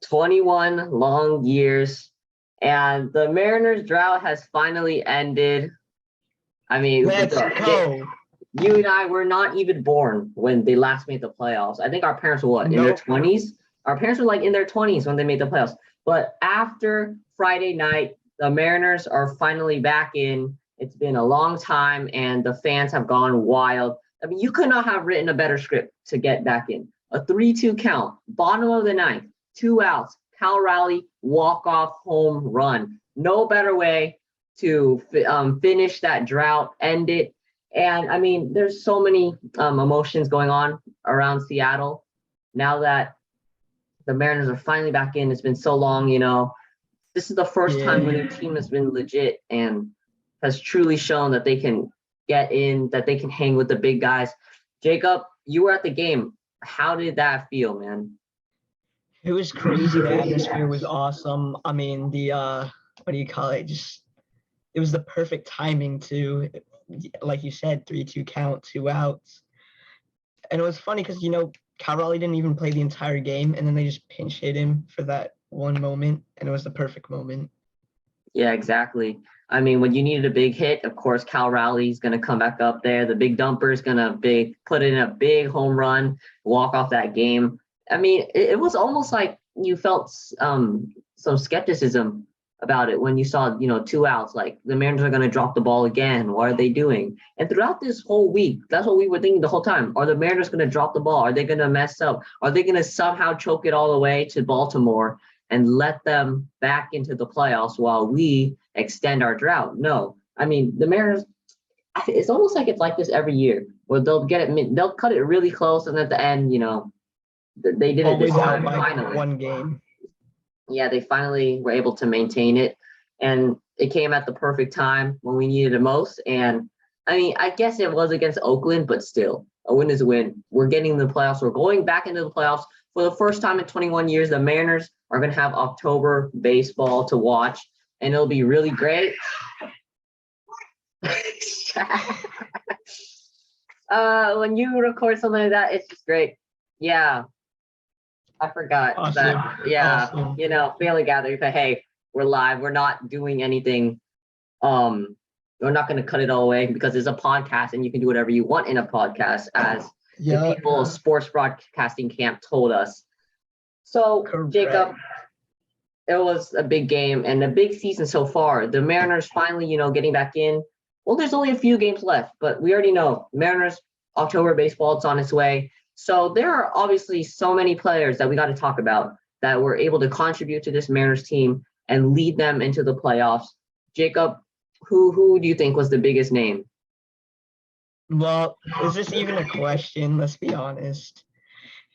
21 long years, and the Mariners' drought has finally ended. I mean, Let's go. You and I were not even born when they last made the playoffs. I think our parents were what, in their 20s? Our parents were like in their 20s when they made the playoffs. But after Friday night, the Mariners are finally back in. It's been a long time, and the fans have gone wild. I mean, you could not have written a better script to get back in. A 3-2 count, bottom of the ninth, 2 outs, Cal Raleigh, walk-off home run. No better way to finish that drought, end it. And I mean, there's so many emotions going on around Seattle now that the Mariners are finally back in. It's been so long, you know. This is the first time when their team has been legit and has truly shown that they can get in, that they can hang with the big guys. Jacob, you were at the game. How did that feel, man? It was crazy. The atmosphere was awesome. I mean, what do you call it? Just it was the perfect timing to, like you said, 3-2 count, 2 outs. And it was funny because, you know, Cal Raleigh didn't even play the entire game, and then they just pinch hit him for that one moment, and it was the perfect moment. Yeah, exactly. I mean, when you needed a big hit, of course, Cal Raleigh's going to come back up there. The big dumper is going to put in a big home run, walk off that game. I mean, it was almost like you felt some skepticism about it when you saw, you know, 2 outs, like the Mariners are going to drop the ball again. What are they doing? And throughout this whole week, that's what we were thinking the whole time. Are the Mariners going to drop the ball? Are they going to mess up? Are they going to somehow choke it all the way to Baltimore and let them back into the playoffs while we extend our drought? No. I mean, the Mariners, it's almost like it's like this every year where they'll they'll cut it really close, and at the end, you know, they did it this time finally. One game. Yeah, they finally were able to maintain it, and it came at the perfect time when we needed it most. And I mean, I guess it was against Oakland, but still, a win is a win. We're getting the playoffs. We're going back into the playoffs for the first time in 21 years. The Mariners are going to have October baseball to watch, and it'll be really great. When you record something like that, it's just great. Yeah. I forgot that. Yeah, awesome. You know, family gathering. But hey, we're live. We're not doing anything. We're not going to cut it all away because it's a podcast, and you can do whatever you want in a podcast, as the people of sports broadcasting camp told us. So, correct. Jacob, it was a big game and a big season so far. The Mariners finally, you know, getting back in. Well, there's only a few games left, but we already know Mariners October baseball, it's on its way. So there are obviously so many players that we got to talk about that were able to contribute to this Mariners team and lead them into the playoffs. Jacob, who do you think was the biggest name? Well, is this even a question? Let's be honest.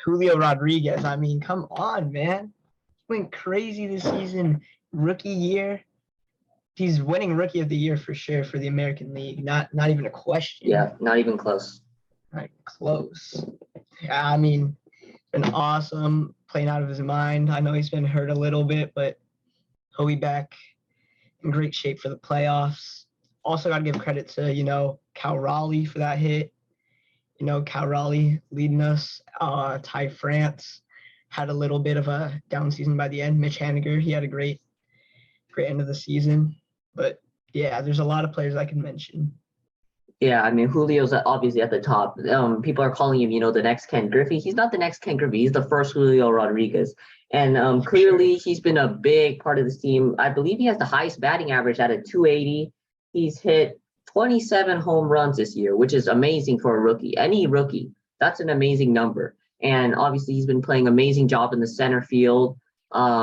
Julio Rodriguez. I mean, come on, man. He went crazy this season. Rookie year. He's winning Rookie of the Year for sure for the American League. Not even a question. Yeah, not even close. Not close. Yeah, I mean, been awesome, playing out of his mind. I know he's been hurt a little bit, but he'll be back in great shape for the playoffs. Also got to give credit to, you know, Cal Raleigh for that hit. You know, Cal Raleigh leading us. Ty France had a little bit of a down season by the end. Mitch Haniger, he had a great end of the season. But, yeah, there's a lot of players I can mention. Yeah, I mean, Julio's obviously at the top. People are calling him, you know, the next Ken Griffey. He's not the next Ken Griffey. He's the first Julio Rodriguez. And clearly he's been a big part of this team. I believe he has the highest batting average at a 280. He's hit 27 home runs this year, which is amazing for a rookie. Any rookie, that's an amazing number. And obviously he's been playing an amazing job in the center field,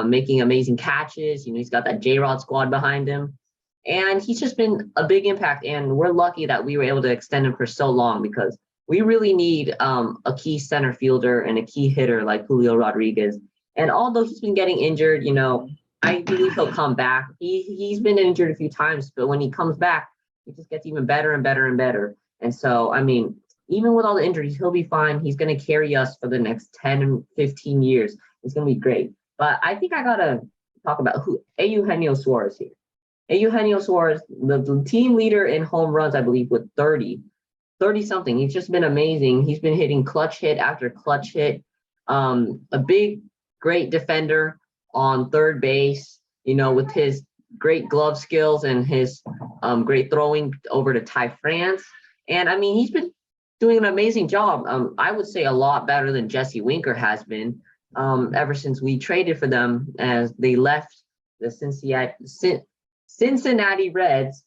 making amazing catches. You know, he's got that J-Rod squad behind him. And he's just been a big impact, and we're lucky that we were able to extend him for so long because we really need a key center fielder and a key hitter like Julio Rodriguez. And although he's been getting injured, you know, I believe he'll come back. He's been injured a few times, but when he comes back, he just gets even better and better and better. And so, I mean, even with all the injuries, he'll be fine. He's going to carry us for the next 10 and 15 years. It's going to be great. But I think I got to talk about Eugenio Suarez here. Eugenio Suarez, the team leader in home runs, I believe, with 30 something. He's just been amazing. He's been hitting clutch hit after clutch hit. A big, great defender on third base, with his great glove skills and his great throwing over to Ty France. And I mean, he's been doing an amazing job. I would say a lot better than Jesse Winker has been ever since we traded for them as they left the Cincinnati Reds.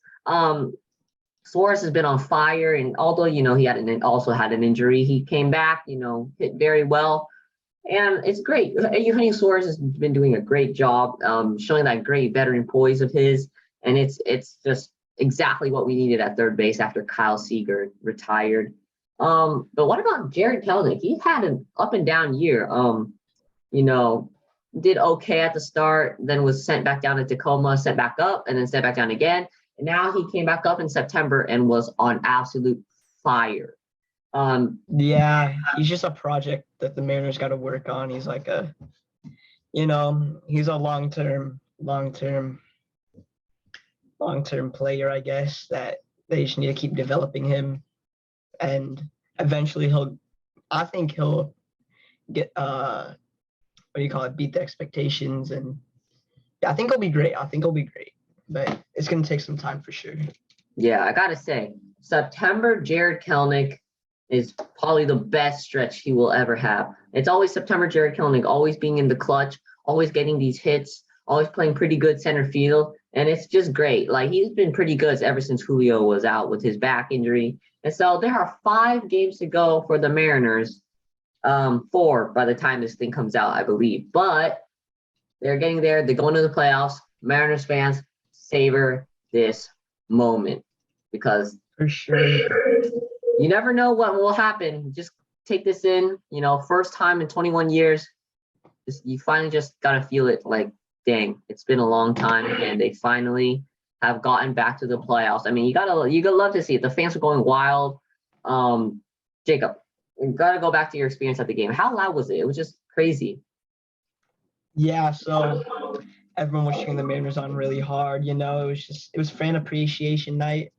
Suarez has been on fire, and although he also had an injury, he came back, hit very well, and it's great. Eugenio Suarez has been doing a great job, showing that great veteran poise of his, and it's just exactly what we needed at third base after Kyle Seager retired. But what about Jared Kelenic? He had an up and down year. Did okay at the start, then was sent back down to Tacoma, sent back up, and then sent back down again. And now he came back up in September and was on absolute fire. Yeah, he's just a project that the Mariners got to work on. He's like he's a long-term player, I guess, that they just need to keep developing him. And eventually I think he'll get, beat the expectations. And yeah, I think he'll be great. But it's going to take some time for sure. Yeah, I got to say, September, Jared Kelenic is probably the best stretch he will ever have. It's always September, Jared Kelenic, always being in the clutch, always getting these hits, always playing pretty good center field. And it's just great. Like, he's been pretty good ever since Julio was out with his back injury. And so there are 5 games to go for the Mariners. 4 by the time this thing comes out, I believe. But they're getting there. They're going to the playoffs. Mariners fans, savor this moment, because for sure you never know what will happen. Just take this in, first time in 21 years. You finally just got to feel it, like, dang, it's been a long time, and they finally have gotten back to the playoffs. I mean, you gotta love to see it. The fans are going wild. Jacob, you gotta go back to your experience at the game. How loud was it? It was just crazy. Yeah, so everyone was cheering the Mariners on really hard. It was fan appreciation night.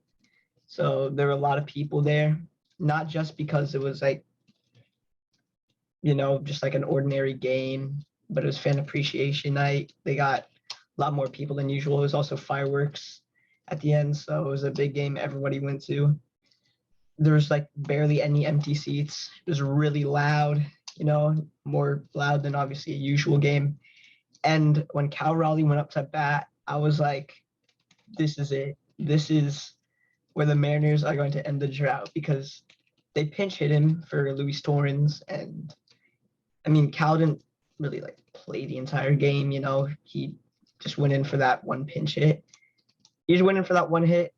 So there were a lot of people there, not just because it was like, just like an ordinary game, but it was fan appreciation night. They got a lot more people than usual. It was also fireworks at the end. So it was a big game everybody went to. There was like barely any empty seats. It was really loud, more loud than obviously a usual game. And when Cal Raleigh went up to bat, I was like, this is it. This is where the Mariners are going to end the drought, because they pinch hit him for Luis Torrens. And I mean, Cal didn't really play the entire game. He just went in for that one pinch hit. He just went in for that one hit.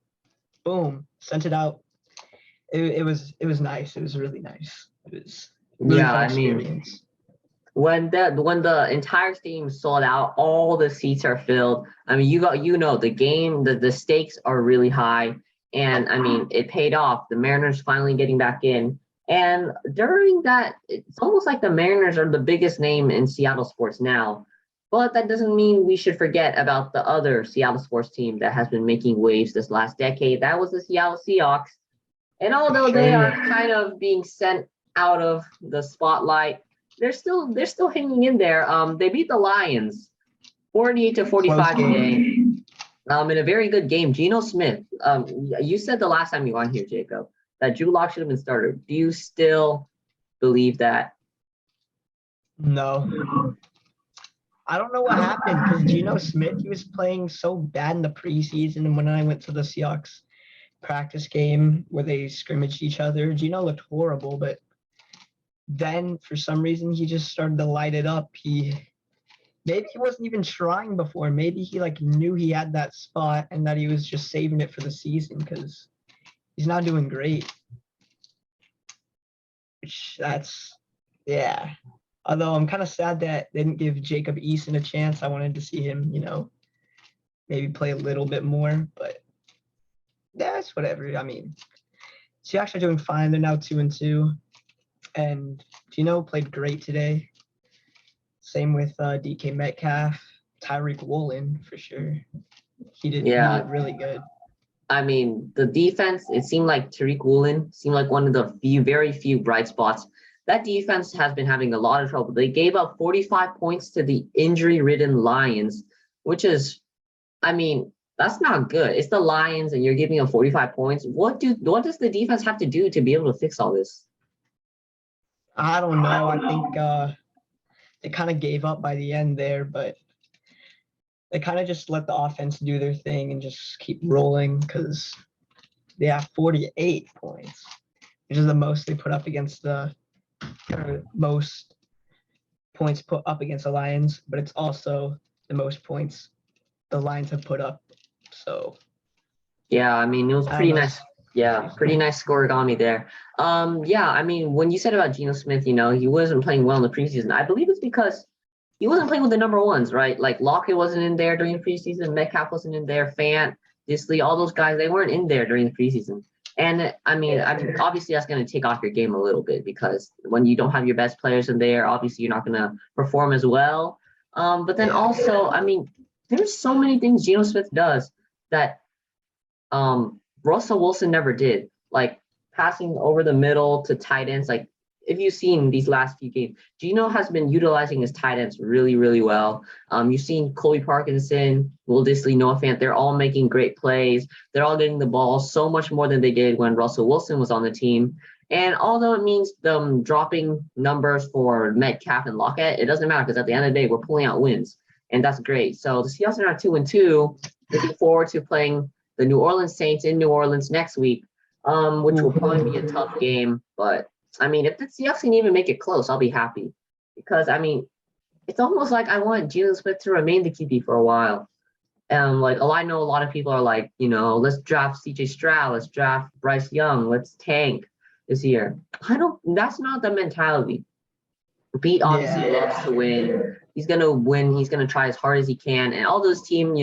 Boom, sent it out. It was nice. It was really nice. It was really fun experience. When the entire stadium sold out, all the seats are filled. I mean, the game, the stakes are really high, and I mean, it paid off. The Mariners finally getting back in, and during that, it's almost like the Mariners are the biggest name in Seattle sports now. But that doesn't mean we should forget about the other Seattle sports team that has been making waves this last decade. That was the Seattle Seahawks, and although they are kind of being sent out of the spotlight, they're still hanging in there. They beat the Lions 48-45 today. In a very good game. Geno Smith. You said the last time you were on here, Jacob, that Drew Lock should have been starter. Do you still believe that? No. I don't know what happened, because Geno Smith, he was playing so bad in the preseason, and when I went to the Seahawks practice game where they scrimmaged each other, Geno looked horrible, but then for some reason he just started to light it up. Maybe he wasn't even trying before. Maybe he knew he had that spot and that he was just saving it for the season, because he's not doing great. Yeah. Although I'm kind of sad that they didn't give Jacob Eason a chance. I wanted to see him, maybe play a little bit more, but that's whatever. I mean, Seahawks are doing fine. They're now 2-2. And Geno played great today. Same with DK Metcalf, Tyreek Woolen for sure. He did really good. I mean, the defense, it seemed like Tariq Woolen seemed like one of the very few bright spots that defense has been having a lot of trouble. They gave up 45 points to the injury-ridden Lions, which is, I mean, that's not good. It's the Lions, and you're giving up 45 points. What does the defense have to do to be able to fix all this? I don't know. I think they kind of gave up by the end there, but they kind of just let the offense do their thing and just keep rolling because they have 48 points, which is the most they put up against most points put up against the Lions, but it's also the most points the Lions have put up. So yeah, I mean, it was pretty nice. Yeah, pretty nice scoregami there. Yeah, I mean, when you said about Geno Smith, he wasn't playing well in the preseason. I believe it's because he wasn't playing with the number ones, right? Like Lockett wasn't in there during the preseason, Metcalf wasn't in there, Fant, Disley, all those guys, they weren't in there during the preseason. And I mean, obviously that's going to take off your game a little bit because when you don't have your best players in there, obviously you're not going to perform as well. But then also, I mean, there's so many things Geno Smith does that Russell Wilson never did, like passing over the middle to tight ends. Like if you've seen these last few games, Geno has been utilizing his tight ends really, really well. You've seen Colby Parkinson, Will Disley, Noah Fant. They're all making great plays. They're all getting the ball so much more than they did when Russell Wilson was on the team. And although it means them dropping numbers for Metcalf and Lockett, it doesn't matter because at the end of the day, we're pulling out wins. And that's great. So the Seahawks are now 2-2. Looking forward to playing the New Orleans Saints in New Orleans next week, which will probably be a tough game. But I mean, if the Seahawks can even make it close, I'll be happy because I mean, it's almost like I want Geno Smith to remain the QB for a while. Like, I know a lot of people are like, let's draft CJ Stroud, let's draft Bryce Young, let's tank this year. That's not the mentality. Pete obviously loves to win. He's gonna win. He's gonna try as hard as he can. And all those team,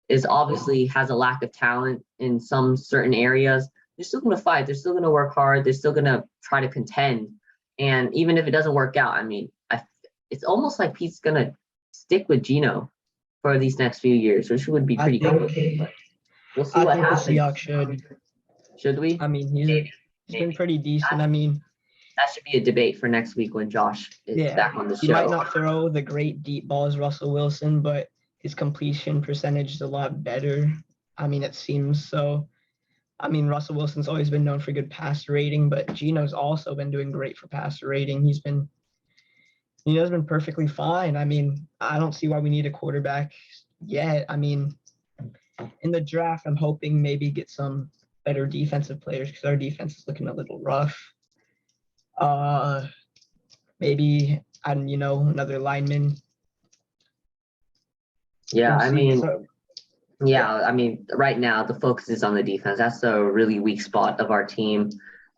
is obviously has a lack of talent in some certain areas. They're still gonna fight. They're still gonna work hard. They're still gonna try to contend. And even if it doesn't work out, I mean, it's almost like Pete's gonna stick with Geno for these next few years, which would be pretty cool. We'll see what happens. The Seahawks should we? I mean, he's been pretty decent. I mean, that should be a debate for next week when Josh is back on the show. He might not throw the great deep balls Russell Wilson, but his completion percentage is a lot better. I mean, it seems so. I mean, Russell Wilson's always been known for good passer rating, but Geno's also been doing great for passer rating. He's been perfectly fine. I mean, I don't see why we need a quarterback yet. I mean, in the draft, I'm hoping maybe get some better defensive players because our defense is looking a little rough. Maybe another lineman. Yeah, I mean, right now the focus is on the defense. That's a really weak spot of our team.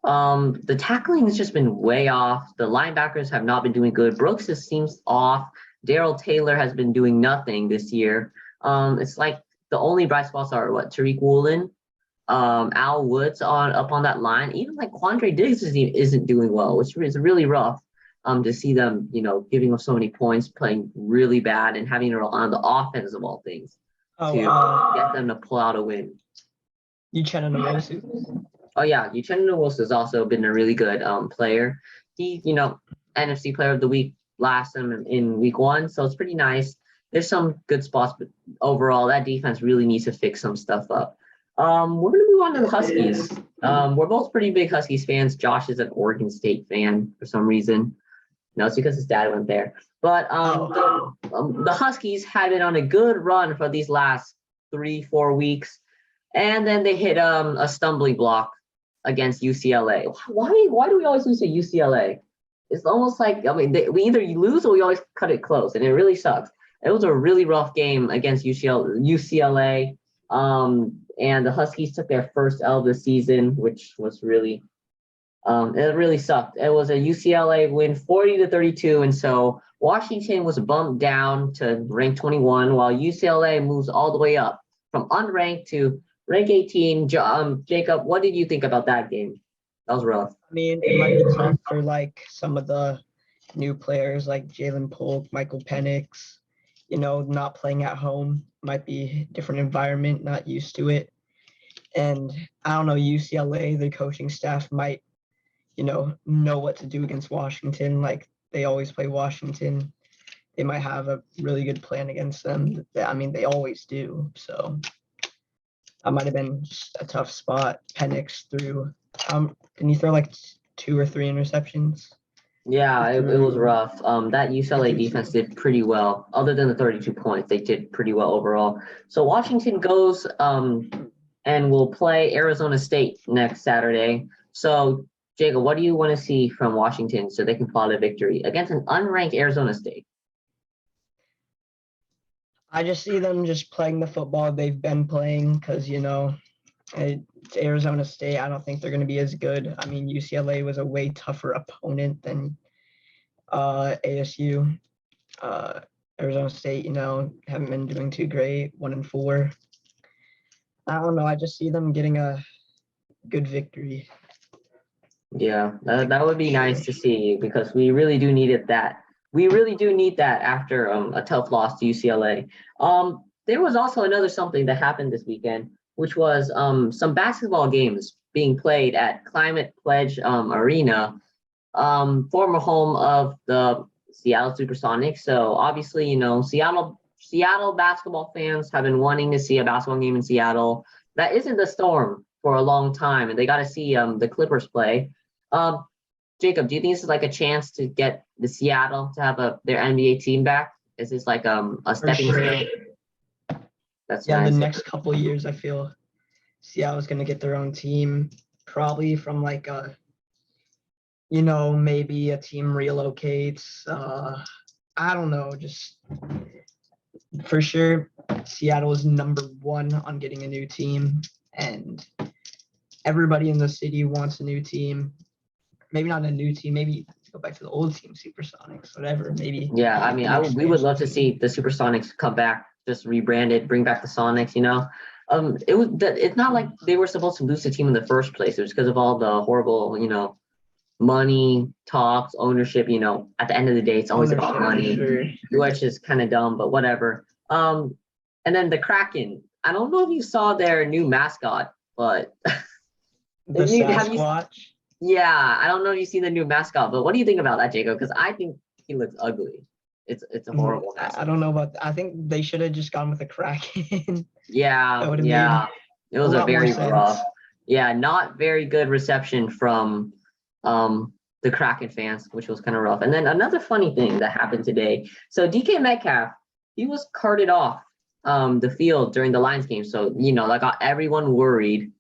The tackling has just been way off. The linebackers have not been doing good. Brooks just seems off. Darrell Taylor has been doing nothing this year. It's like the only bright spots are Tariq Woolen, Al Woods up on that line. Even like Quandre Diggs isn't doing well, which is really rough. To see them, giving up so many points, playing really bad, and having to rely on the offense of all things to get them to pull out a win. Uchenna Nwosu. Oh yeah, Uchenna Nwosu has also been a really good player. He, NFC Player of the Week last time in Week 1, so it's pretty nice. There's some good spots, but overall, that defense really needs to fix some stuff up. We're gonna move on to the Huskies. We're both pretty big Huskies fans. Josh is an Oregon State fan for some reason. No, it's because his dad went there. But the Huskies had been on a good run for these last 3-4 weeks, and then they hit a stumbling block against UCLA. Why do we always lose to UCLA? It's almost like we either lose or we always cut it close, and it really sucks. It was a really rough game against UCLA, and the Huskies took their first L of the season, which was really. It really sucked. It was a UCLA win 40-32, and so Washington was bumped down to rank 21, while UCLA moves all the way up from unranked to rank 18. Jacob, what did you think about that game? That was rough. I mean, it might be tough for like some of the new players like Jalen Polk, Michael Penix, not playing at home. Might be a different environment, not used to it. And I don't know, UCLA, the coaching staff might know what to do against Washington. Like they always play Washington. They might have a really good plan against them. I mean, they always do. So that might have been just a tough spot. Penix threw. Didn't he throw like 2 or 3 interceptions? Yeah, it was rough. That UCLA threw defense 2. did pretty well. Other than the 32 points, they did pretty well overall. So Washington goes and will play Arizona State next Saturday. So Jacob, what do you want to see from Washington so they can plot a victory against an unranked Arizona State? I just see them just playing the football they've been playing because, it's Arizona State. I don't think they're going to be as good. I mean, UCLA was a way tougher opponent than ASU. Arizona State, haven't been doing too great, 1-4. I don't know. I just see them getting a good victory. Yeah, that would be nice to see because we really do needed that. We really do need that after a tough loss to UCLA. There was also another something that happened this weekend, which was some basketball games being played at Climate Pledge Arena, former home of the Seattle Supersonics. So obviously, Seattle basketball fans have been wanting to see a basketball game in Seattle. That isn't the Storm for a long time, and they got to see the Clippers play. Jacob, do you think this is like a chance to get the Seattle to have their NBA team back? Is this like a stepping stone? That's Yeah, nice. the next couple of years, I feel Seattle's going to get their own team, probably from like maybe a team relocates. I don't know, just for sure, Seattle is number 1 on getting a new team, and everybody in the city wants a new team. Maybe not a new team, maybe go back to the old team, Supersonics, whatever. Maybe. Yeah, I mean, we would love to see the Supersonics come back, just rebranded, bring back the Sonics. It's not like they were supposed to lose the team in the first place. It was because of all the horrible, money talks, ownership. At the end of the day, it's always about money, sure. which is kind of dumb, but whatever. And then the Kraken. I don't know if you saw their new mascot, but The Sasquatch. Yeah, I don't know if you've seen the new mascot, but what do you think about that, Jacob? Because I think he looks ugly. It's a horrible mascot. I don't know about that. I think they should have just gone with the Kraken. Yeah, it was a very rough. Yeah, not very good reception from the Kraken fans, which was kind of rough. And then another funny thing that happened today. So DK Metcalf, he was carted off the field during the Lions game. So, that got everyone worried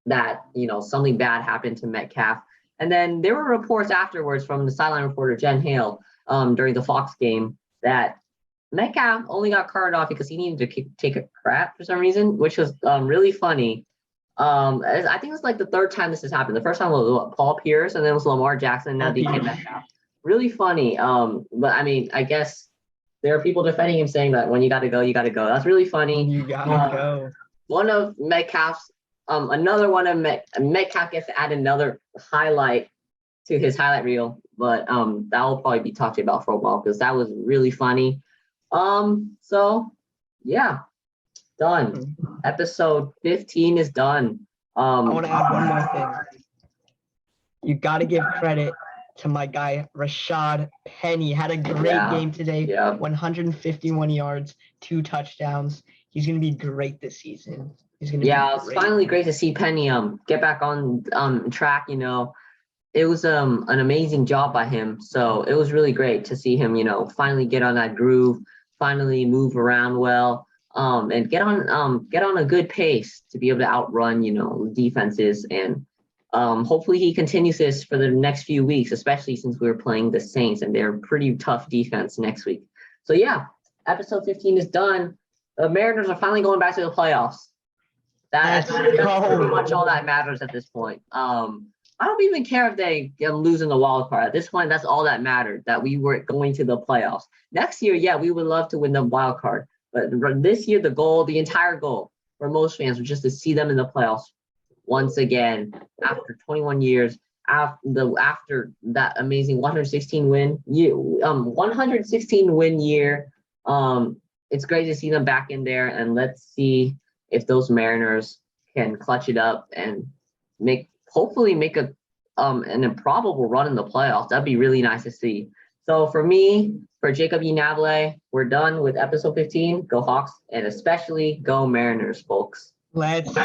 that something bad happened to Metcalf. And then there were reports afterwards from the sideline reporter Jen Hale during the Fox game that Metcalf only got carted off because he needed to take a crap for some reason, which was really funny. I think it's like the 3rd time this has happened. The first time was Paul Pierce, and then it was Lamar Jackson, and now DK Metcalf. Really funny. But I mean, I guess there are people defending him saying that when you got to go, you got to go. That's really funny. You got to go. One of Metcalf's another one of Metcalf gets to add another highlight to his highlight reel, but that will probably be talked about for a while because that was really funny. So yeah, done. Episode 15 is done. I want to add one more thing. You got to give credit to my guy Rashad Penny. Had a great game today. Yeah. 151 yards, 2 touchdowns. He's going to be great this season. It's finally great to see Penny get back on track. It was an amazing job by him. So it was really great to see him, finally get on that groove, finally move around well, and get on a good pace to be able to outrun, defenses. And hopefully he continues this for the next few weeks, especially since we're playing the Saints and they're pretty tough defense next week. So yeah, episode 15 is done. The Mariners are finally going back to the playoffs. That's pretty much all that matters at this point. I don't even care if they lose in the wild card. At this point, that's all that mattered, that we were going to the playoffs. Next year, yeah, we would love to win the wild card. But this year, the entire goal for most fans was just to see them in the playoffs once again after 21 years, after that amazing 116 win year. It's great to see them back in there, and let's see if those Mariners can clutch it up and hopefully make a an improbable run in the playoffs. That'd be really nice to see. So for me, for Jacob Inable, we're done with episode 15. Go Hawks, and especially go Mariners, folks. Let's